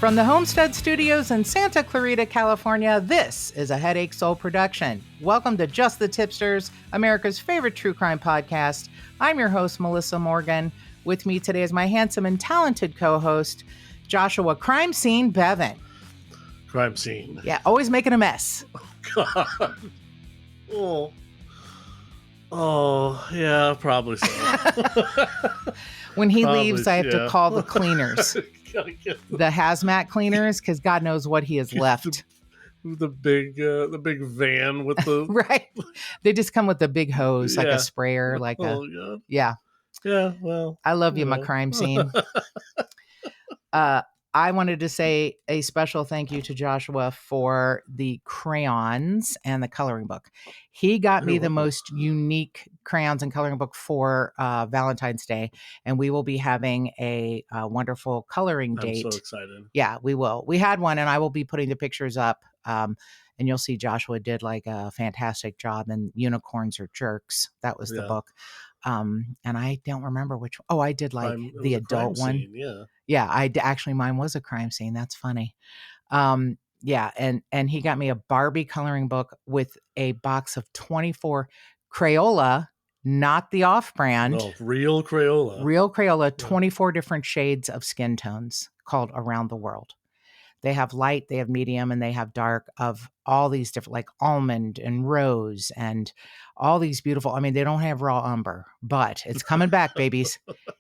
From the Homestead Studios in Santa Clarita, California, this is a Headache Soul production. Welcome to Just the Tip-Sters, America's favorite true crime podcast. I'm your host, Melissa Morgan. With me today is my handsome and talented co-host, Joshua Crime Scene Bevan. Crime scene. Yeah, always making a mess. God. Oh, yeah, probably so. When he leaves, I have to call the cleaners. The hazmat cleaners, because God knows what he has left. The big van with the right. They just come with a big hose, like a sprayer, like God. Yeah. Yeah. Well, I love you, my crime scene. I wanted to say a special thank you to Joshua for the crayons and the coloring book. He got me the most unique crayons and coloring book for Valentine's Day, and we will be having a wonderful coloring date. I'm so excited. Yeah, we will. We had one, and I will be putting the pictures up, and you'll see Joshua did like a fantastic job in Unicorns Are Jerks. That was the book. And I don't remember which. Oh, I did like the adult one. Scene, yeah. Actually, mine was a crime scene. That's funny. Yeah, and he got me a Barbie coloring book with a box of 24 Crayola, not the off-brand. No, real Crayola. Real Crayola, 24 different shades of skin tones called Around the World. They have light, they have medium, and they have dark of all these different, like almond and rose and all these beautiful. I mean, they don't have raw umber, but it's coming back, babies.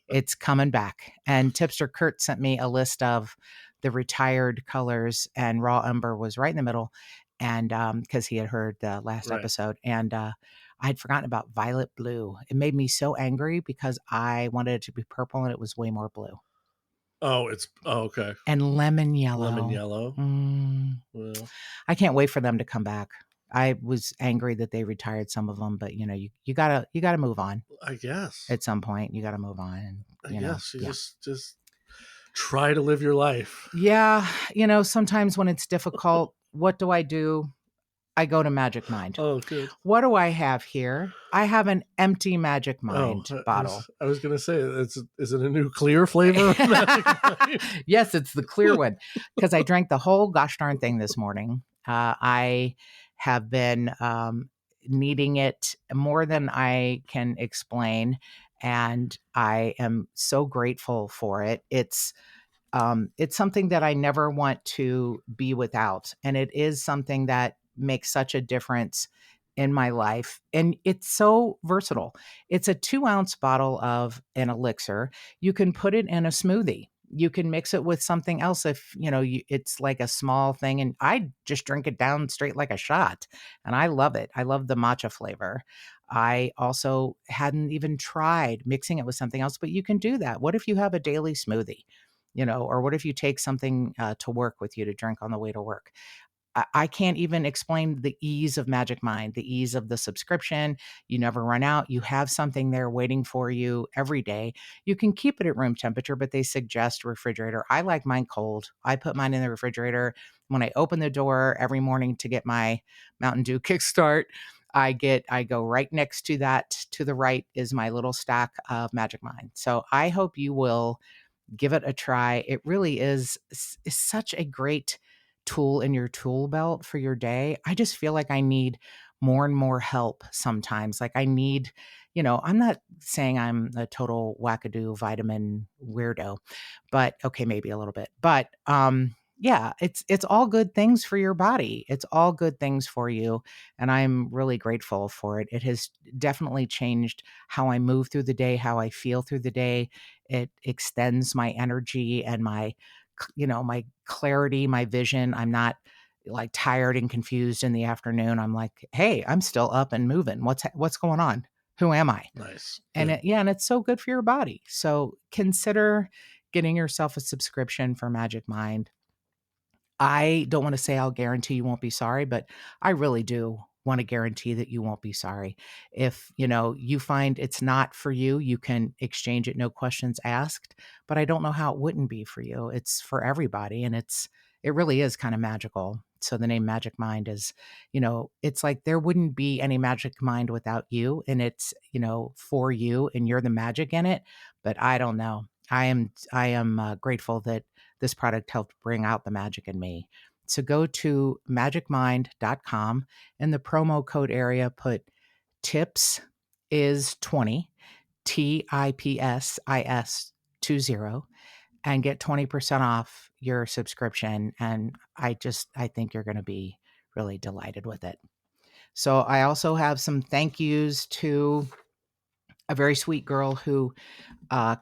It's coming back. And Tipster Kurt sent me a list of the retired colors, and raw umber was right in the middle. And because he had heard the last episode, and I'd forgotten about violet blue. It made me so angry because I wanted it to be purple, and it was way more blue. Oh, okay. And lemon yellow. Lemon yellow. Well, I can't wait for them to come back. I was angry that they retired some of them, but you gotta move on. I guess at some point you gotta move on. And just try to live your life. Yeah, sometimes when it's difficult, what do? I go to Magic Mind. Oh, good. What do I have here? I have an empty Magic Mind bottle. I was going to say, is it a new clear flavor? Yes, it's the clear one, because I drank the whole gosh darn thing this morning. I have been needing it more than I can explain, and I am so grateful for it. It's something that I never want to be without, and it is something that makes such a difference in my life. And it's so versatile. It's a 2-ounce bottle of an elixir. You can put it in a smoothie. You can mix it with something else if, it's like a small thing. And I just drink it down straight like a shot. And I love it. I love the matcha flavor. I also hadn't even tried mixing it with something else, but you can do that. What if you have a daily smoothie? Or what if you take something to work with you to drink on the way to work? I can't even explain the ease of Magic Mind, the ease of the subscription. You never run out. You have something there waiting for you every day. You can keep it at room temperature, but they suggest refrigerator. I like mine cold. I put mine in the refrigerator. When I open the door every morning to get my Mountain Dew kickstart, I go right next to that. To the right is my little stack of Magic Mind. So I hope you will give it a try. It really is such a great tool in your tool belt for your day. I just feel like I need more and more help sometimes. Like I need, I'm not saying I'm a total wackadoo vitamin weirdo, but okay, maybe a little bit. But yeah, it's all good things for your body. It's all good things for you. And I'm really grateful for it. It has definitely changed how I move through the day, how I feel through the day. It extends my energy and my clarity, my vision. I'm not like tired and confused in the afternoon. I'm like, hey, I'm still up and moving. What's going on? Who am I? Nice. And and it's so good for your body. So consider getting yourself a subscription for Magic Mind. I don't want to say I'll guarantee you won't be sorry, but I really do want to guarantee that you won't be sorry. If, you find it's not for you, you can exchange it, no questions asked, but I don't know how it wouldn't be for you. It's for everybody. And it really is kind of magical. So the name Magic Mind is, it's like there wouldn't be any Magic Mind without you. And it's, for you and you're the magic in it. But I don't know. I am grateful that this product helped bring out the magic in me. So go to magicmind.com. In the promo code area, put tips is 20, TIPSIS 20, and get 20% off your subscription. And I think you're going to be really delighted with it. So I also have some thank yous to a very sweet girl who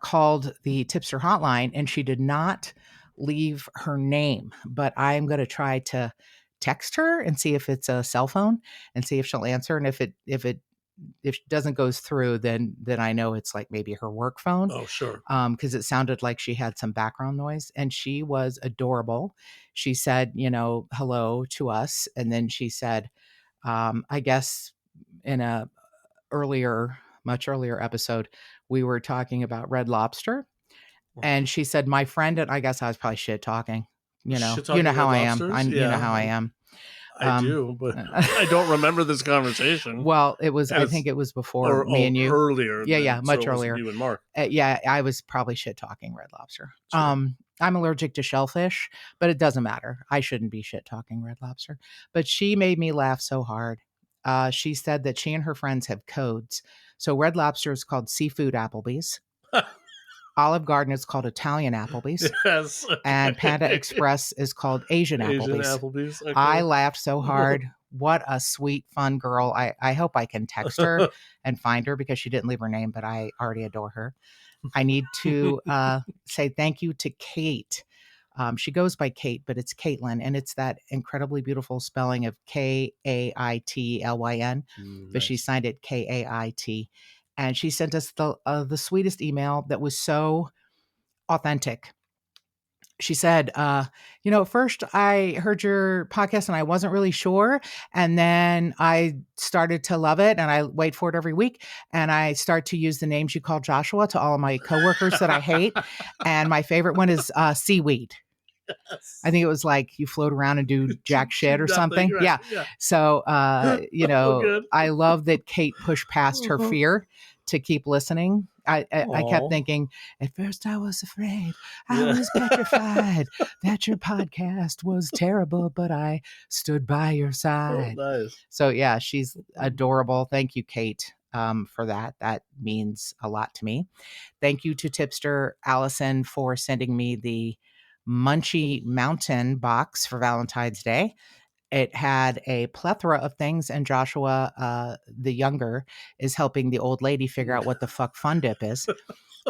called the Tipster hotline, and she did not leave her name, but I'm going to try to text her and see if it's a cell phone and see if she'll answer. And if it doesn't goes through, then I know it's like maybe her work phone. Oh, sure. Because it sounded like she had some background noise, and she was adorable. She said, hello to us. And then she said, I guess in a much earlier episode, we were talking about Red Lobster. And she said, my friend, and I guess I was probably shit talking, you know how I am. You know how I am. I do, but I don't remember this conversation. Well, I think it was before me and you. Earlier. Yeah, much earlier. You and Mark. Yeah, I was probably shit talking Red Lobster. Sure. I'm allergic to shellfish, but it doesn't matter. I shouldn't be shit talking Red Lobster. But she made me laugh so hard. She said that she and her friends have codes. So Red Lobster is called Seafood Applebee's. Olive Garden is called Italian Applebee's. Yes. Okay. And Panda Express is called Asian Applebee's. Okay. I laughed so hard. What a sweet, fun girl. I hope I can text her and find her because she didn't leave her name, but I already adore her. I need to say thank you to Kate. She goes by Kate, but it's Caitlin, and it's that incredibly beautiful spelling of Kaitlyn, but she signed it Kait. And she sent us the sweetest email that was so authentic. She said, at first I heard your podcast and I wasn't really sure. And then I started to love it and I wait for it every week. And I start to use the names you call Joshua to all of my coworkers that I hate. And my favorite one is seaweed. Yes. I think it was like you float around and do jack shit or something. Right. Yeah. So, I love that Kate pushed past her fear to keep listening. I kept thinking, at first I was afraid. I was petrified that your podcast was terrible, but I stood by your side. Oh, nice. So yeah, she's adorable. Thank you, Kate, for that. That means a lot to me. Thank you to Tipster Allison for sending me the Munchie Mountain box for Valentine's Day. It had a plethora of things, and Joshua, the younger, is helping the old lady figure out what the fuck Fun Dip is.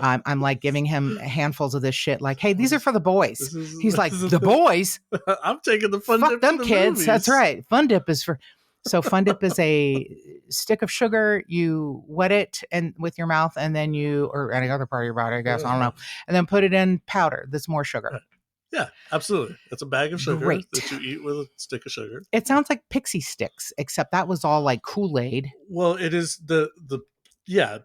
I'm like giving him handfuls of this shit, like, hey, these are for the boys. He's like, the boys? I'm taking the Fun Fuck Dip them to the kids. movies. That's right. Fun Dip is for... So Fun Dip is a stick of sugar. You wet it and with your mouth, and then or any other part of your body, I guess, I don't know, and then put it in powder. That's more sugar. Yeah, absolutely. It's a bag of sugar Great. that you eat with a stick of sugar. It sounds like Pixie Sticks, except that was all like Kool-Aid. Well, it is the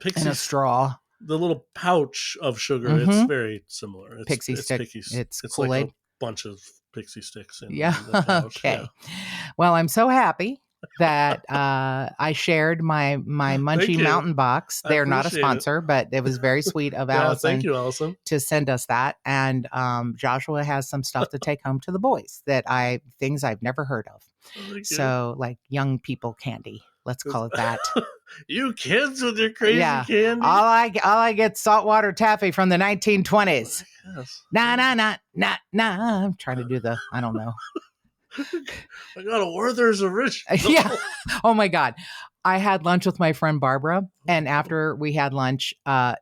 Pixie and a straw. The little pouch of sugar. Mm-hmm. It's very similar. It's Pixie Stick. It's Kool-Aid. Like a bunch of Pixie Sticks in the pouch. Okay. Yeah. Well, I'm so happy that I shared my Munchie Mountain box. They're not a sponsor, but it was very sweet of Allison. Thank you, Allison, to send us that. And Joshua has some stuff to take home to the boys things I've never heard of. So like young people candy. Let's call it that. You kids with your crazy candy. All I get saltwater taffy from the 1920s. Yes. Nah. I'm trying to do I don't know. I got a Werther's original. Yeah. Oh my God. I had lunch with my friend Barbara, and after we had lunch,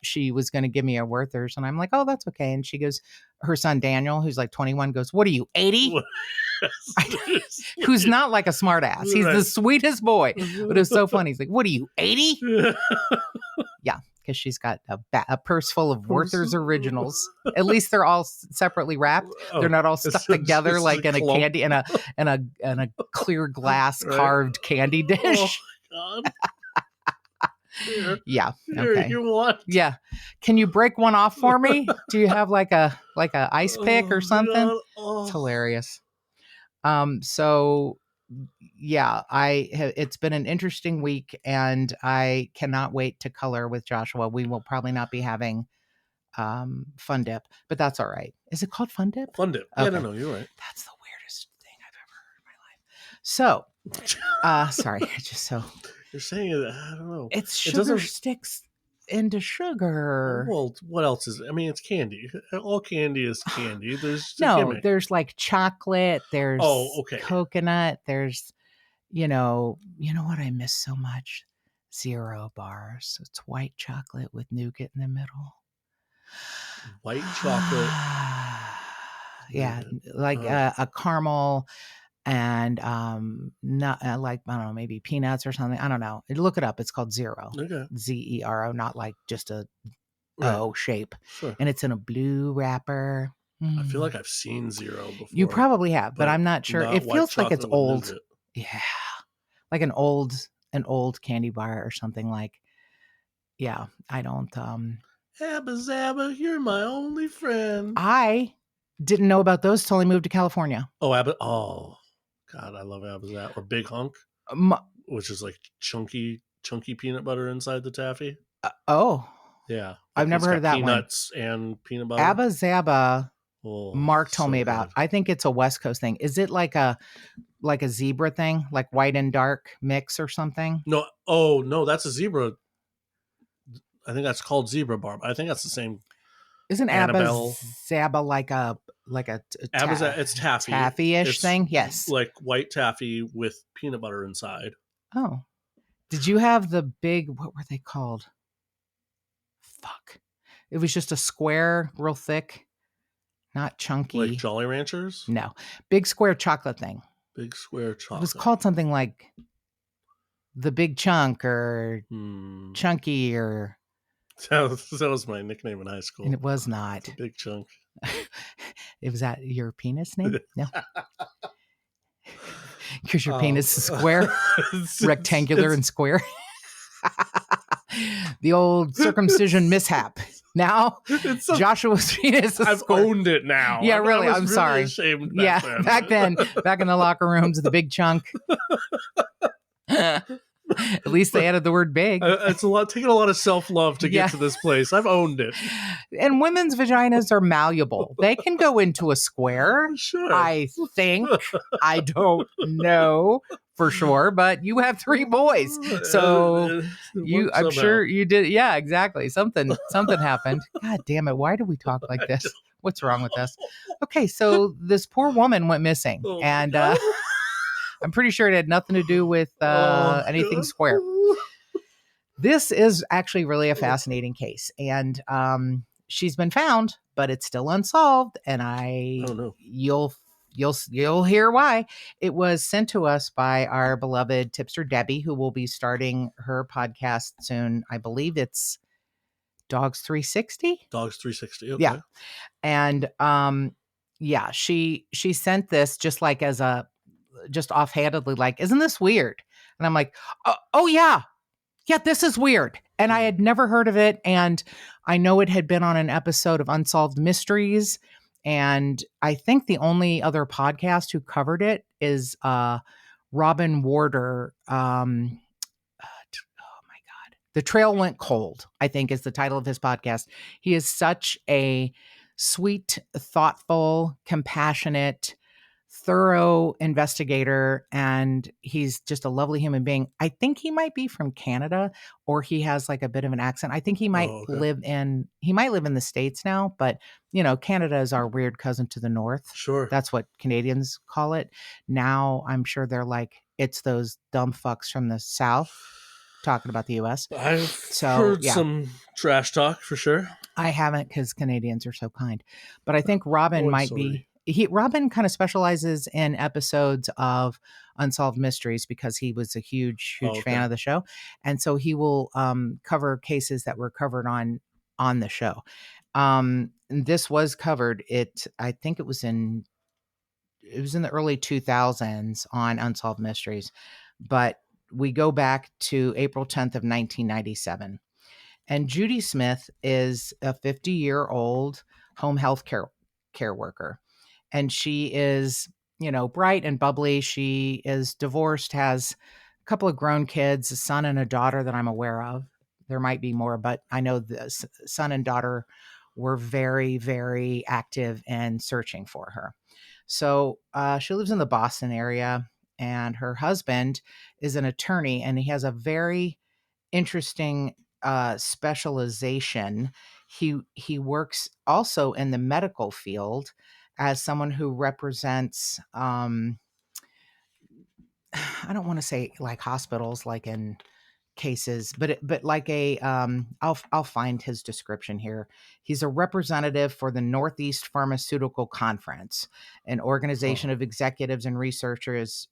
she was going to give me a Werther's, and I'm like, oh, that's okay. And she goes, her son Daniel, who's like 21, goes, what are you, 80? Who's not like a smart ass. He's the sweetest boy. But it was so funny. He's like, what are you, 80? Yeah. Because she's got a purse full of Werther's originals. At least they're all separately wrapped. They're not all stuck together like in a candy in a clear glass carved candy dish. Oh, God. Yeah. Okay. You want? Yeah. Can you break one off for me? Do you have like a ice pick or something? Oh. It's hilarious. So yeah, it's been an interesting week, and I cannot wait to color with Joshua. We will probably not be having Fun Dip, but that's all right. Is it called Fun Dip? Fun Dip. Yeah, Okay. no, you're right. That's the weirdest thing I've ever heard in my life. So, sorry, it's just so. You're saying it. I don't know. It's It sugar doesn't. sticks into sugar. Well, what else is? I mean, it's candy. All candy is candy. There's a No, gimmick. there's like chocolate. There's okay. coconut. There's, you know what I miss so much? Zero bars. It's white chocolate with nougat in the middle. White chocolate. Yeah, like a caramel and not like, I don't know, maybe peanuts or something. I don't know. Look it up. It's called Zero. Okay. Zero, not like just a Right. O shape. Sure. And it's in a blue wrapper. I feel like I've seen Zero before. You probably have, but I'm not sure. It feels like it's old. Nougat. Yeah. Like an old candy bar or something like. Yeah, I don't Abba Zabba, you're my only friend. I didn't know about those till I moved to California. Oh, Abba. Oh, God, I love Abba Zabba. Or Big Hunk, which is like chunky peanut butter inside the taffy. Oh. Yeah. I've never heard of that peanuts and peanut butter. Abba Zabba, Mark told me about. I think it's a West Coast thing. Is it like a zebra thing, like white and dark mix or something? No. Oh, no, that's a zebra. I think that's called zebra bar. I think that's the same. Isn't Abba Zabba it's taffy. Taffy-ish thing? Yes. Like white taffy with peanut butter inside. Oh. Did you have the big, what were they called? Fuck. It was just a square, real thick, not chunky. Like Jolly Ranchers? No. Big square chocolate thing. Big square chocolate. It was called something like the Big Chunk or Chunky or... That was my nickname in high school. And it was not. It's a Big Chunk. Was that your penis name? No. Because your penis is square, rectangular and square. The old circumcision mishap. Now, Joshua's penis is I've owned it now. Yeah, really. I'm really sorry. Ashamed back then, back in the locker rooms of the Big Chunk. At least they added the word big. It's taking a lot of self-love to get to this place. I've owned it. And women's vaginas are malleable. They can go into a square. Sure. I think. I don't know for sure, but you have 3 boys. So I'm sure you did. Yeah, exactly. Something happened. God damn it. Why do we talk like this? What's wrong with us? Okay, so this poor woman went missing. And I'm pretty sure it had nothing to do with anything square. This is actually really a fascinating case. And she's been found, but it's still unsolved. And you'll hear why. It was sent to us by our beloved tipster Debbie, who will be starting her podcast soon. I believe it's Dogs 360. Dogs 360. Okay. Yeah. And she sent this just like just offhandedly, like, isn't this weird? And I'm like, oh yeah, this is weird. And I had never heard of it. And I know it had been on an episode of Unsolved Mysteries. And I think the only other podcast who covered it is Robin Warder. Oh my God. The Trail Went Cold, I think is the title of his podcast. He is such a sweet, thoughtful, compassionate, thorough investigator, and he's just a lovely human being. I think he might be from Canada, or he has like a bit of an accent. I think he might live in the States now, but Canada is our weird cousin to the north. Sure. That's what Canadians call it. Now I'm sure they're like, it's those dumb fucks from the South talking about the US. I've heard some trash talk for sure. I haven't, because Canadians are so kind. But I think Robin Robin kind of specializes in episodes of Unsolved Mysteries because he was a huge fan of the show. And so he will cover cases that were covered on the show. This was covered. I think it was in the early 2000s on Unsolved Mysteries. But we go back to April 10th of 1997. And Judy Smith is a 50-year-old home health care worker. And she is, bright and bubbly. She is divorced, has a couple of grown kids, a son and a daughter that I'm aware of. There might be more, but I know the son and daughter were very, very active in searching for her. So she lives in the Boston area, and her husband is an attorney, and he has a very interesting specialization. He works also in the medical field as someone who represents. I don't want to say like hospitals, like in cases, but like a I'll find his description here. He's a representative for the Northeast Pharmaceutical Conference, an organization Oh. of executives and researchers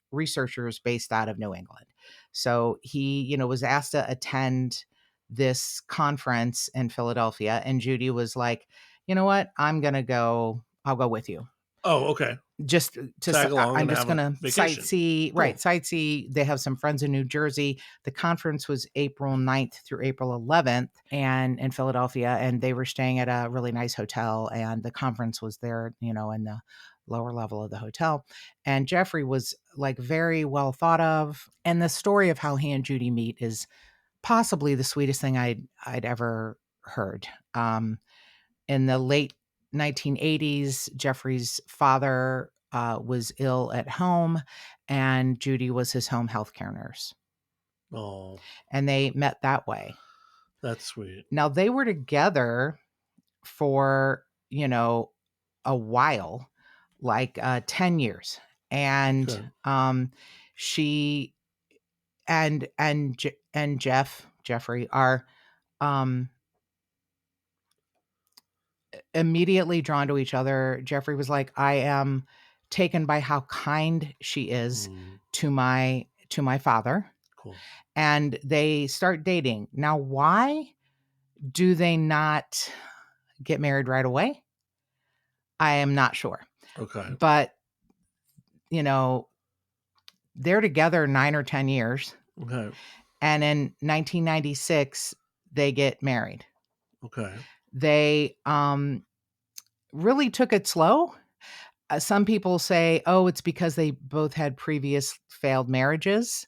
based out of New England. So he, was asked to attend this conference in Philadelphia, and Judy was like, "You know what? I'm going to go. I'll go with you." Oh, okay. Just Tag along I'm and just have a gonna vacation. sightsee, Cool. right? Sightsee. They have some friends in New Jersey. The conference was April 9th through April 11th, and in Philadelphia, and they were staying at a really nice hotel, and the conference was there, in the lower level of the hotel. And Jeffrey was like very well thought of, and the story of how he and Judy meet is possibly the sweetest thing I'd ever heard. In the late 1980s, Jeffrey's father was ill at home, and Judy was his home healthcare nurse. Oh, And they met that way. that's sweet. Now, they were together for, a while, like 10 years. And Okay. she and Jeffrey are um, immediately drawn to each other. Jeffrey was like, "I am taken by how kind she is Mm, to my father." cool. And they start dating. Now, why do they not get married right away? I am not sure. Okay. But, you know, they're together 9 or 10 years, Okay. and in 1996 they get married. Okay. They really took it slow. Some people say, oh, it's because they both had previous failed marriages.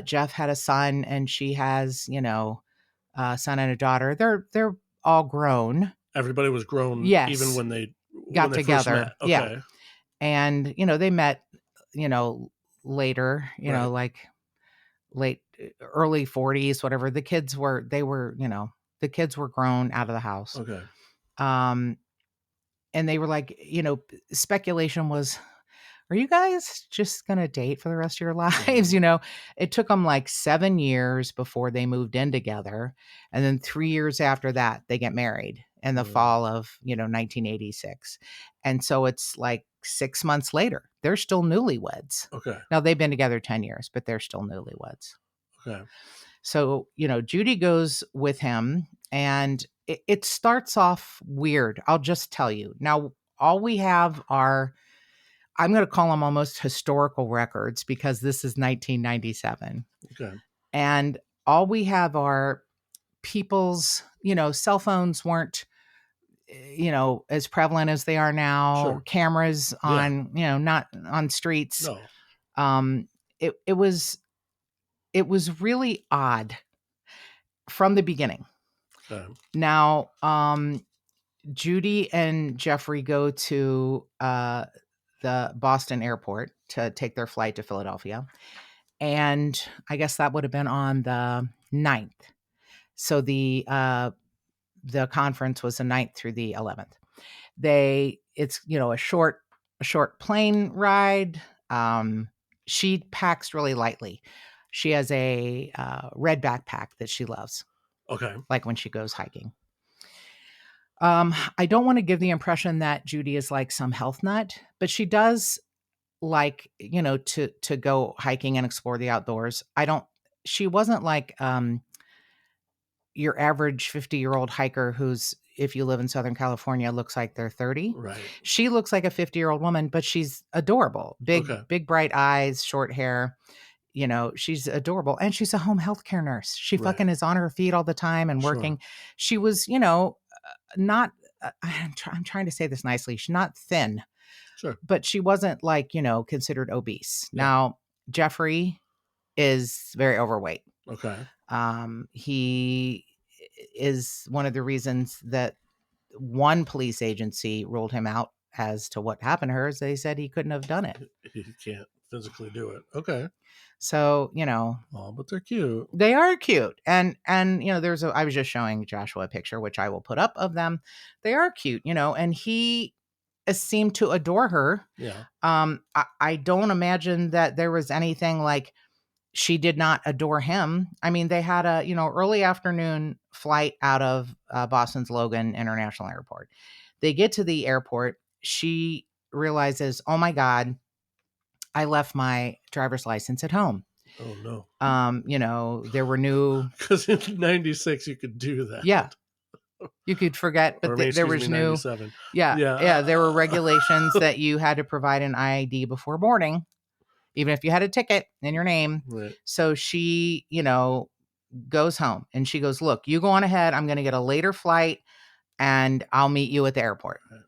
Jeff had a son, and she has, a son and a daughter. They're all grown. Everybody was grown even Yes, when they got first met. together. Yeah, Okay. and they met, you know, later. Right. Like late, early 40s, whatever. The kids were grown out of the house. Okay. Um, and they were like, speculation was, are you guys just going to date for the rest of your lives? Mm, It took them like 7 years before they moved in together. And then 3 years after that, they get married in the mm, fall of, 1986. And so it's like 6 months later, they're still newlyweds. okay. Now they've been together 10 years, but they're still newlyweds. Okay. So, Judy goes with him, and it starts off weird. I'll just tell you. Now, all we have are, I'm going to call them almost historical records, because this is 1997. Okay. And all we have are people's, cell phones weren't, as prevalent as they are now, Sure. cameras Yeah. on, not on streets. No. Um, it was really odd from the beginning. Okay. Now, Judy and Jeffrey go to the Boston airport to take their flight to Philadelphia. And I guess that would have been on the 9th. So the conference was the 9th through the 11th. It's a short plane ride. She packs really lightly. She has a red backpack that she loves, Okay. like when she goes hiking. I don't want to give the impression that Judy is like some health nut, but she does like, to go hiking and explore the outdoors. She wasn't like your average 50-year-old hiker who's, if you live in Southern California, looks like they're 30. Right. She looks like a 50-year-old woman, but she's adorable. Big, Okay. big, bright eyes, short hair. She's adorable. And she's a home healthcare nurse. She Right. fucking is on her feet all the time and Sure. working. She was, not, I'm trying to say this nicely. She's not thin, Sure. but she wasn't like, considered obese. Yeah. Now, Jeffrey is very overweight. Okay. He is one of the reasons that one police agency ruled him out as to what happened to her. They said he couldn't have done it. He can't physically do it. Okay. So, Oh, but they're cute. They are cute. And I was just showing Joshua a picture, which I will put up, of them. They are cute, and he seemed to adore her. Yeah. I don't imagine that there was anything like she did not adore him. I mean, they had a, early afternoon flight out of Boston's Logan International Airport. They get to the airport. She realizes, oh my God, I left my driver's license at home. Oh no. There were new, because in 96 you could do that. Yeah. You could forget, but there was new. 97. Yeah. There were regulations that you had to provide an ID before boarding, even if you had a ticket in your name. Right. So she, goes home and she goes, look, you go on ahead. I'm going to get a later flight and I'll meet you at the airport. Right.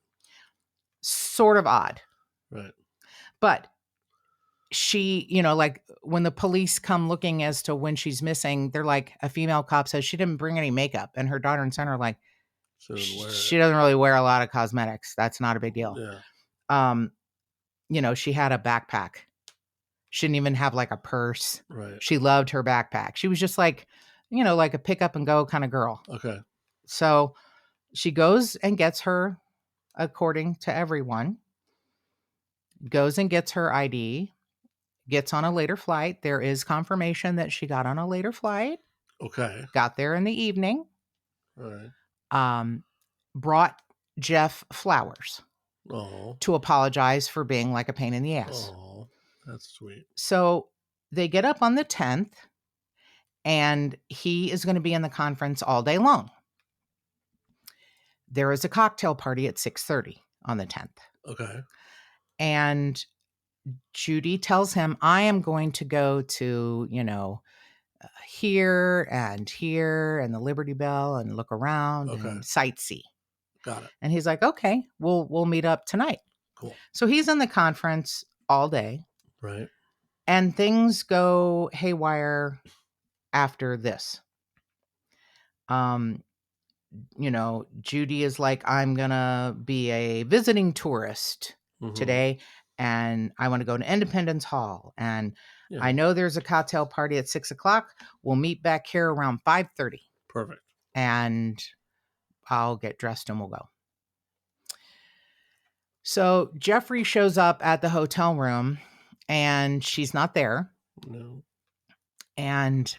Sort of odd. Right. But she, like when the police come looking as to when she's missing, they're like, a female cop says she didn't bring any makeup. And her daughter and son are like, she doesn't really wear a lot of cosmetics. That's not a big deal. Yeah. She had a backpack. She didn't even have like a purse. Right. She loved her backpack. She was just like, like a pick up and go kind of girl. Okay. So she goes and gets her, according to everyone, goes and gets her ID, gets on a later flight. There is confirmation that she got on a later flight. Okay. Got there in the evening. All right. Brought Jeff flowers. Oh. To apologize for being like a pain in the ass. Oh, that's sweet. So they get up on the 10th and he is going to be in the conference all day long. There is a cocktail party at 6:30 on the 10th. Okay. And Judy tells him, I am going to go to, here and the Liberty Bell and look around and sightsee. Got it. And he's like, okay, we'll meet up tonight. Cool. So he's in the conference all day. Right. And things go haywire after this. Judy is like, I'm going to be a visiting tourist today. And I want to go to Independence Hall. And I know there's a cocktail party at 6:00. We'll meet back here around 5:30. Perfect. And I'll get dressed and we'll go. So Jeffrey shows up at the hotel room and she's not there. No. And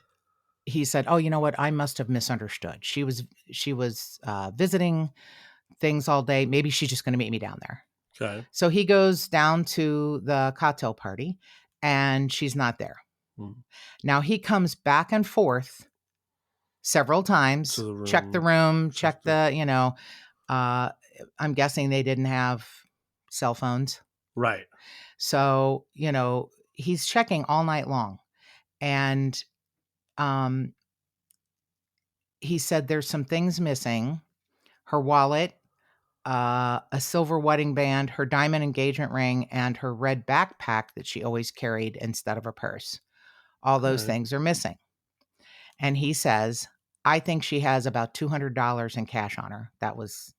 he said, oh, you know what? I must have misunderstood. She was visiting things all day. Maybe she's just going to meet me down there. Okay. So he goes down to the cocktail party and she's not there. Now he comes back and forth several times, check the room, check the, I'm guessing they didn't have cell phones. Right. So, he's checking all night long. And he said there's some things missing. Her wallet, a silver wedding band, her diamond engagement ring, and her red backpack that she always carried instead of a purse. All those things are missing. And he says, I think she has about $200 in cash on her. That was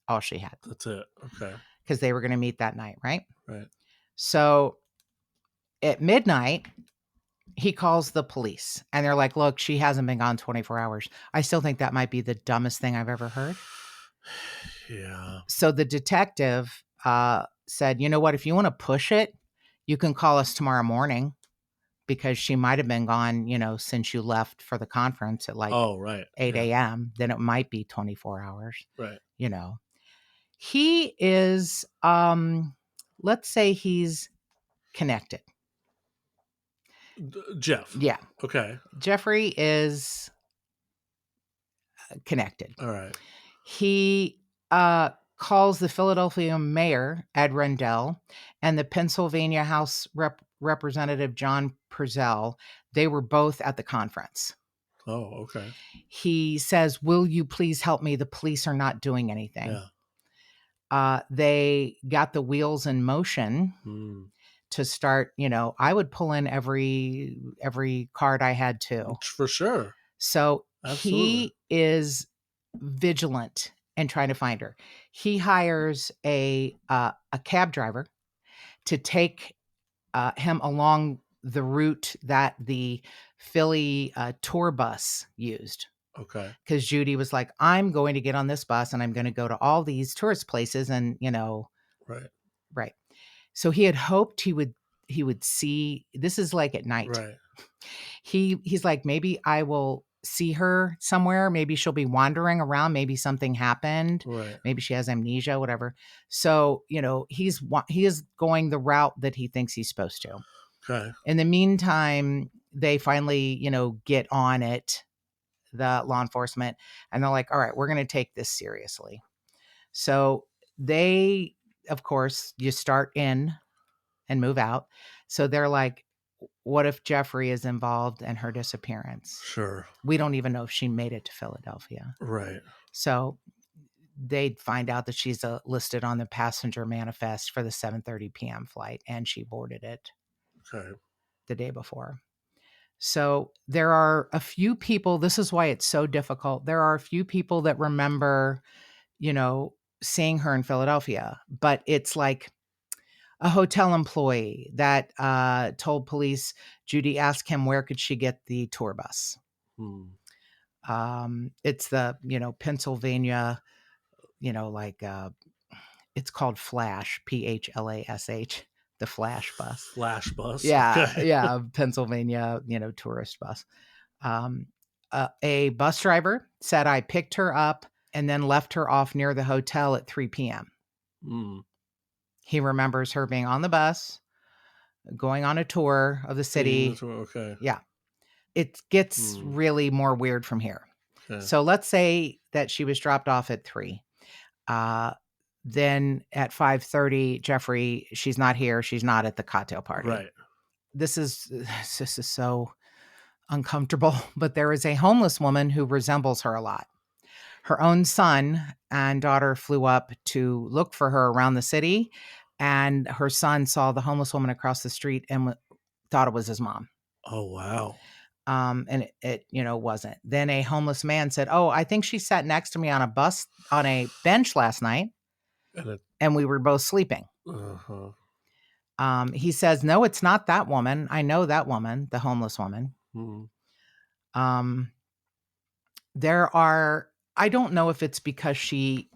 all she had. That's it. Okay. Because they were going to meet that night, right? Right. So at midnight, he calls the police and they're like, look, she hasn't been gone 24 hours. I still think that might be the dumbest thing I've ever heard. Yeah. So the detective said, you know what, if you want to push it, you can call us tomorrow morning because she might have been gone, since you left for the conference at like 8 a.m. Then it might be 24 hours. Right. He is, let's say he's connected. Jeff. Yeah. Okay. Jeffrey is connected. All right. He calls the Philadelphia mayor, Ed Rendell, and the Pennsylvania House Representative John Purcell. They were both at the conference. Oh, okay. He says, will you please help me? The police are not doing anything. Yeah. They got the wheels in motion to start, I would pull in every card I had too. For sure. So Absolutely. he is vigilant and trying to find her. He hires a cab driver to take him along the route that the Philly tour bus used. Okay. Because Judy was like, I'm going to get on this bus and I'm going to go to all these tourist places. And, Right. right. So he had hoped he would see, this is like at night. Right. He's like, maybe I will see her somewhere. Maybe she'll be wandering around. Maybe something happened. Right. Maybe she has amnesia, whatever. So, he is going the route that he thinks he's supposed to. Okay. In the meantime, they finally, get on it, the law enforcement, and they're like, all right, we're going to take this seriously. So they, of course, you start in and move out. So they're like, what if Jeffrey is involved in her disappearance? Sure. We don't even know if she made it to Philadelphia. Right. So they'd find out that she's listed on the passenger manifest for the 7:30 p.m. flight, and she boarded it the day before. So there are a few people, this is why it's so difficult. There are a few people that remember, seeing her in Philadelphia, but it's like a hotel employee that told police Judy asked him where could she get the tour bus. It's the, Pennsylvania, it's called Flash, Plash, the Flash bus. Flash bus. Yeah, Okay. yeah, Pennsylvania, tourist bus. A bus driver said I picked her up and then left her off near the hotel at 3 p.m. He remembers her being on the bus, going on a tour of the city. Okay. Yeah. It gets really more weird from here. Okay. So let's say that she was dropped off at 3. Then at 5:30, Jeffrey, she's not here. She's not at the cocktail party. Right. This is so uncomfortable, but there is a homeless woman who resembles her a lot. Her own son and daughter flew up to look for her around the city, and her son saw the homeless woman across the street and thought it was his mom. Oh, wow. And it wasn't. Then a homeless man said, oh, I think she sat next to me on a bench last night, and we were both sleeping. He says, no, it's not that woman. I know that woman, the homeless woman. There are, I don't know if it's because to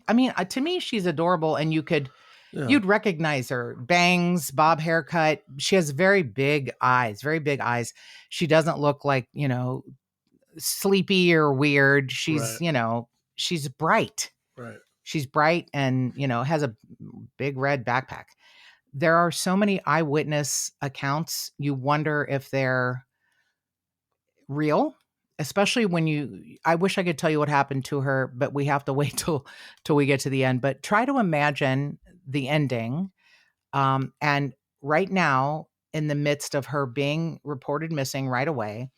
me, she's adorable, and you'd recognize her. Bangs, bob haircut. She has very big eyes. She doesn't look like, sleepy or weird. She's, she's bright. Right. She's bright and, has a big red backpack. There are so many eyewitness accounts. You wonder if they're real, especially when I wish I could tell you what happened to her, but we have to wait till we get to the end. But try to imagine the ending. And right now, in the midst of her being reported missing right away,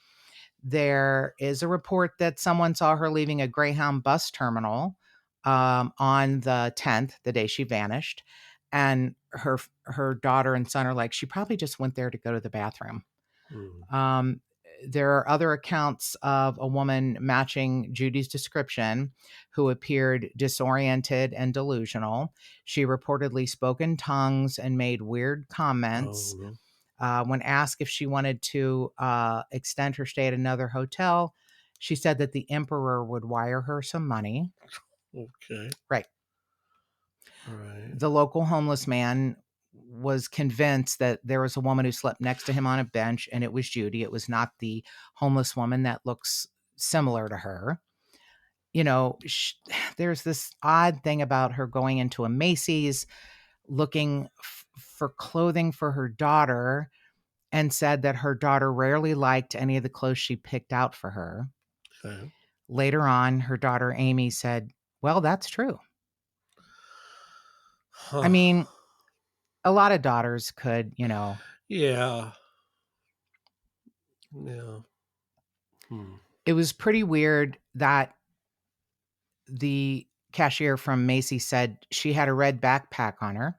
there is a report that someone saw her leaving a Greyhound bus terminal on the 10th, the day she vanished. And her daughter and son are like, she probably just went there to go to the bathroom. There are other accounts of a woman matching Judy's description who appeared disoriented and delusional. She reportedly spoke in tongues and made weird comments. When asked if she wanted to extend her stay at another hotel, she said that the emperor would wire her some money. Okay. Right. All right. The local homeless man was convinced that there was a woman who slept next to him on a bench, and it was Judy. It was not the homeless woman that looks similar to her. There's this odd thing about her going into a Macy's, looking for clothing for her daughter, and said that her daughter rarely liked any of the clothes she picked out for her. Okay. Later on, her daughter Amy said, well, that's true. Huh. I mean, a lot of daughters could, Yeah. Yeah. It was pretty weird that the cashier from Macy's said she had a red backpack on her,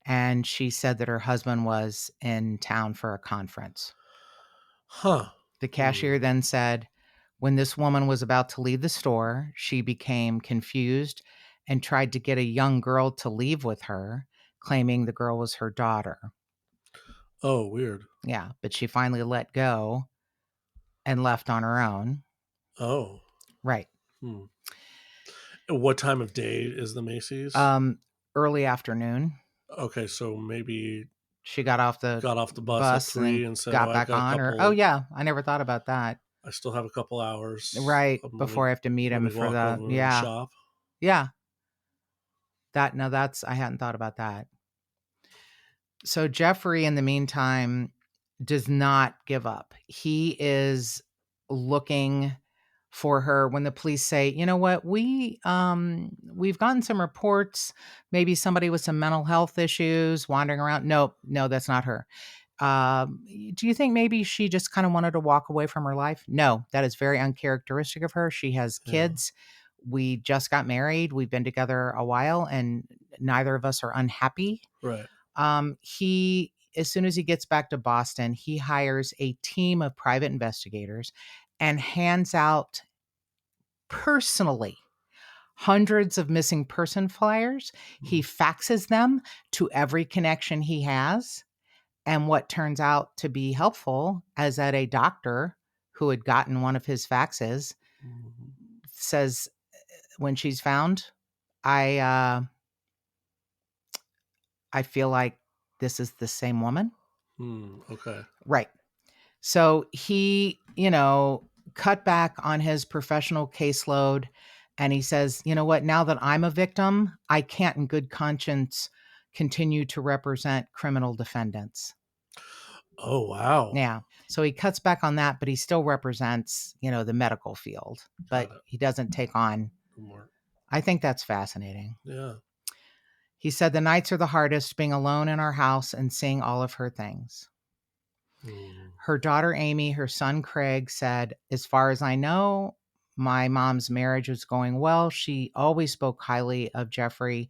and she said that her husband was in town for a conference. The cashier then said, when this woman was about to leave the store, she became confused and tried to get a young girl to leave with her, claiming the girl was her daughter. Oh, weird. Yeah, but she finally let go and left on her own. Oh. Right. Hmm. What time of day is the Macy's? Early afternoon. Okay, so maybe She got off the bus at bus and then 3 and said, "Oh, got I've back got a on, or oh couple. yeah, I never thought about that. I still have a couple hours. Right before I have to meet Let him me for walk the over and yeah. shop." Yeah. That's I hadn't thought about that. So Jeffrey, in the meantime, does not give up. He is looking for her when the police say, "You know what? We've gotten some reports, maybe somebody with some mental health issues wandering around." Nope, no, that's not her. Do you think maybe she just kind of wanted to walk away from her life? No, that is very uncharacteristic of her. She has Yeah. kids. We just got married. We've been together a while, and neither of us are unhappy. Right. He, as soon as he gets back to Boston, he hires a team of private investigators and hands out personally hundreds of missing person flyers. He faxes them to every connection he has. And what turns out to be helpful is that a doctor who had gotten one of his faxes Mhm. says, when she's found, I I feel like this is the same woman. Okay. Right. So he, cut back on his professional caseload, and he says, "You know what? Now that I'm a victim, I can't in good conscience continue to represent criminal defendants." Oh, wow. Yeah. So he cuts back on that, but he still represents, the medical field, but Got it. he doesn't take on. More. I think that's fascinating. Yeah. He said the nights are the hardest, being alone in our house and seeing all of her things. Mm. Her daughter, Amy, her son, Craig, said, "As far as I know, my mom's marriage was going well. She always spoke highly of Jeffrey.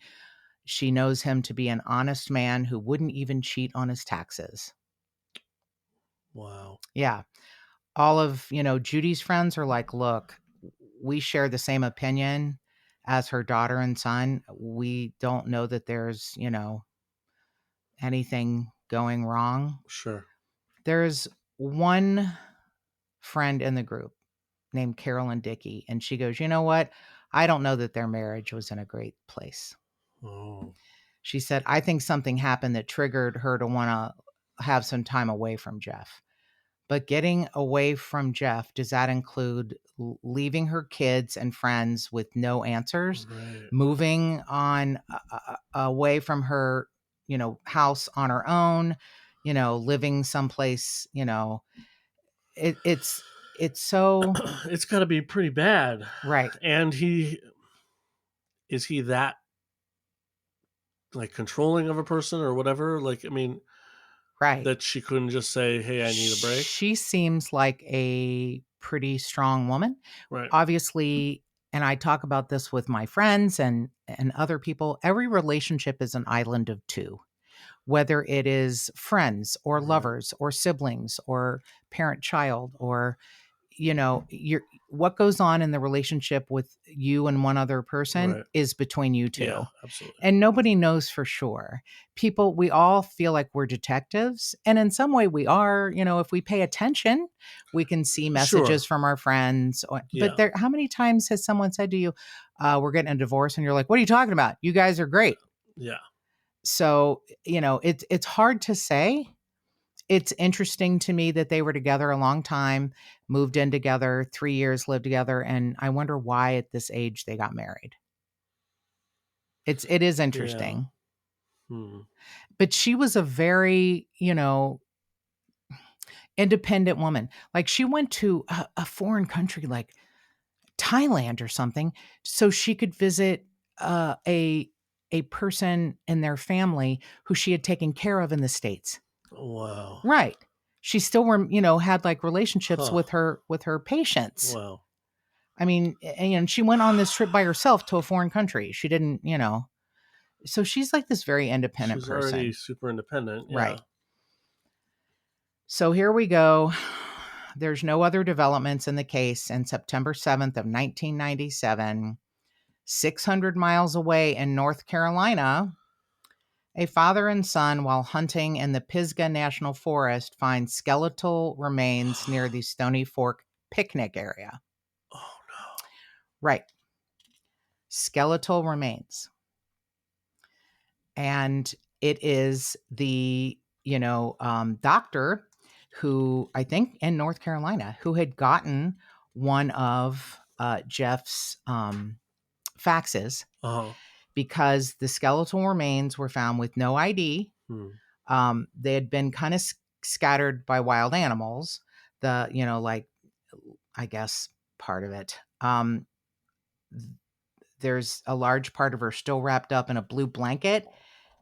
She knows him to be an honest man who wouldn't even cheat on his taxes." Wow. Yeah. All of, Judy's friends are like, "Look, we share the same opinion as her daughter and son. We don't know that there's, anything going wrong." Sure. There's one friend in the group named Carolyn Dickey, and she goes, "You know what? I don't know that their marriage was in a great place." Oh. She said, "I think something happened that triggered her to want to have some time away from Jeff." But getting away from Jeff, does that include leaving her kids and friends with no answers, Right. moving on away from her, house on her own, living someplace, it's so It's got to be pretty bad. right, And is he that like controlling of a person or whatever? Like, I mean, right. that she couldn't just say, "Hey, I need a break." She seems like a pretty strong woman. Right. Obviously, and I talk about this with my friends and other people, every relationship is an island of two. Whether it is friends or Right. lovers or siblings or parent child, or your what goes on in the relationship with you and one other person Right. is between you two, Yeah, absolutely. and nobody knows for sure. We all feel like we're detectives, and in some way we are. If we pay attention, we can see Sure. messages from our friends, but Yeah. how many times has someone said to you, "We're getting a divorce," and you're like, "What are you talking about? You guys are great." Yeah. So it's hard to say. It's interesting to me that they were together a long time, moved in together, 3 years lived together, and I wonder why at this age they got married. It is Yeah. interesting. Hmm. But she was a very, independent woman. Like, she went to a foreign country like Thailand or something so she could visit a person in their family who she had taken care of in the States. Wow. Right. She still had like relationships Huh. with her patients. Wow. I mean, and she went on this trip by herself to a foreign country. She didn't, so she's like this very independent She's already person. super independent. Yeah. Right. So here we go. There's no other developments in the case, and September 7th of 1997, 600 miles away in North Carolina, a father and son, while hunting in the Pisgah National Forest, find skeletal remains near the Stony Fork picnic area. Oh, no. Right. Skeletal remains. And it is the, doctor who, I think in North Carolina, who had gotten one of Jeff's faxes because the skeletal remains were found with no ID. They had been kind of scattered by wild animals. I guess part of it. There's a large part of her still wrapped up in a blue blanket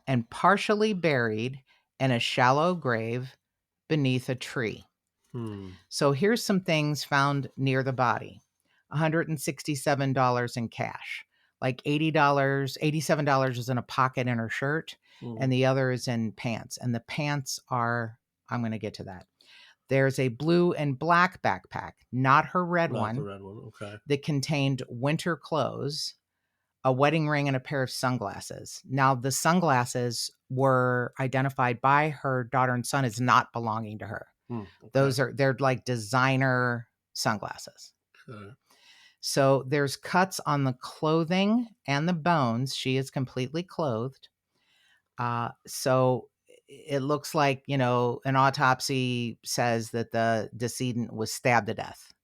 and partially buried in a shallow grave beneath a tree. So here's some things found near the body. $167 in cash. Like $80, $87 is in a pocket in her shirt, and the other is in pants. And the pants are, I'm going to get to that. There's a blue and black backpack, not her red one. Not the red one, okay. That contained winter clothes, a wedding ring, and a pair of sunglasses. Now, the sunglasses were identified by her daughter and son as not belonging to her. Okay. They're like designer sunglasses. Okay. So there's cuts on the clothing and the bones. She is completely clothed. So it looks like, an autopsy says that the decedent was stabbed to death.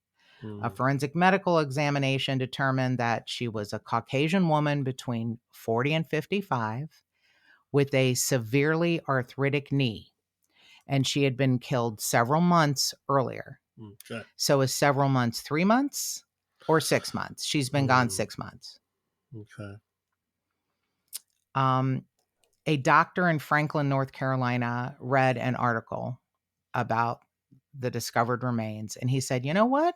A forensic medical examination determined that she was a Caucasian woman between 40 and 55 with a severely arthritic knee. And she had been killed several months earlier. Okay. So is several months 3 months or 6 months? She's been gone 6 months. Okay. A doctor in Franklin, North Carolina, read an article about the discovered remains, and he said, "You know what?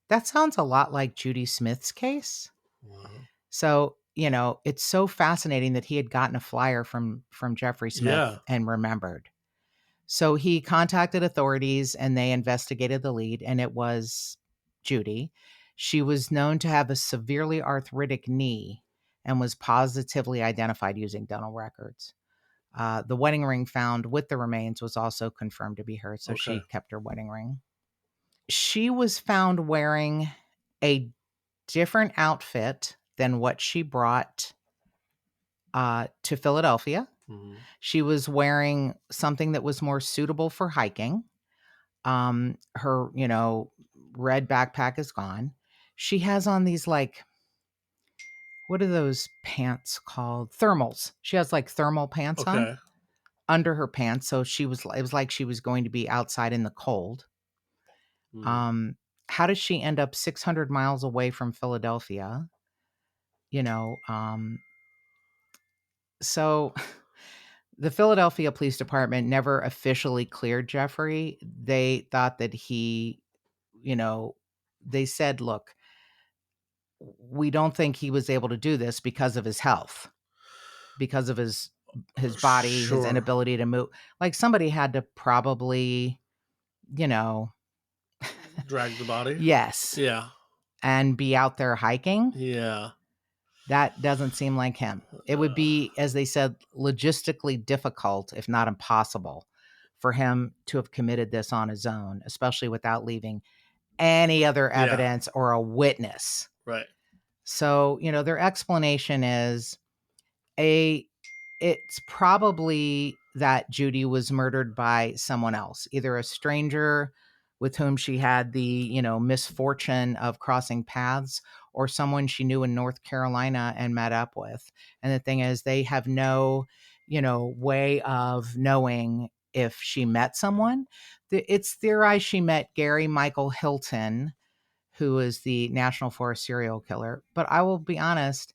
That sounds a lot like Judy Smith's case." Wow. So, it's so fascinating that he had gotten a flyer from Jeffrey Smith and remembered. So he contacted authorities and they investigated the lead, and it was Judy. She was known to have a severely arthritic knee and was positively identified using dental records. The wedding ring found with the remains was also confirmed to be hers, so she kept her wedding ring. She was found wearing a different outfit than what she brought to Philadelphia. She was wearing something that was more suitable for hiking. Her, red backpack is gone. She has on these, like, what are those pants called? Thermals. She has like thermal pants on under her pants. So it was like she was going to be outside in the cold. How does she end up 600 miles away from Philadelphia? So the Philadelphia Police Department never officially cleared Jeffrey. They thought that he, they said, look, we don't think he was able to do this because of his health, because of his body, his inability to move. Like somebody had to probably, drag the body. Yes. Yeah. And be out there hiking. Yeah. That doesn't seem like him. It would be, as they said, logistically difficult, if not impossible, for him to have committed this on his own, especially without leaving any other evidence or a witness. Right. So, their explanation is it's probably that Judy was murdered by someone else, either a stranger with whom she had the, misfortune of crossing paths, or someone she knew in North Carolina and met up with. And the thing is, they have no, way of knowing if she met someone. It's theorized she met Gary Michael Hilton, who is the National Forest serial killer. But I will be honest,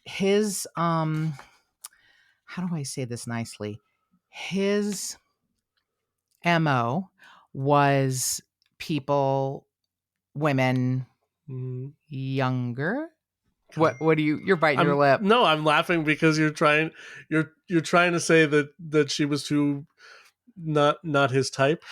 his, how do I say this nicely? His MO was people, women, younger. What do you're biting your lip? No, I'm laughing because you're trying to say that she was too Not his type.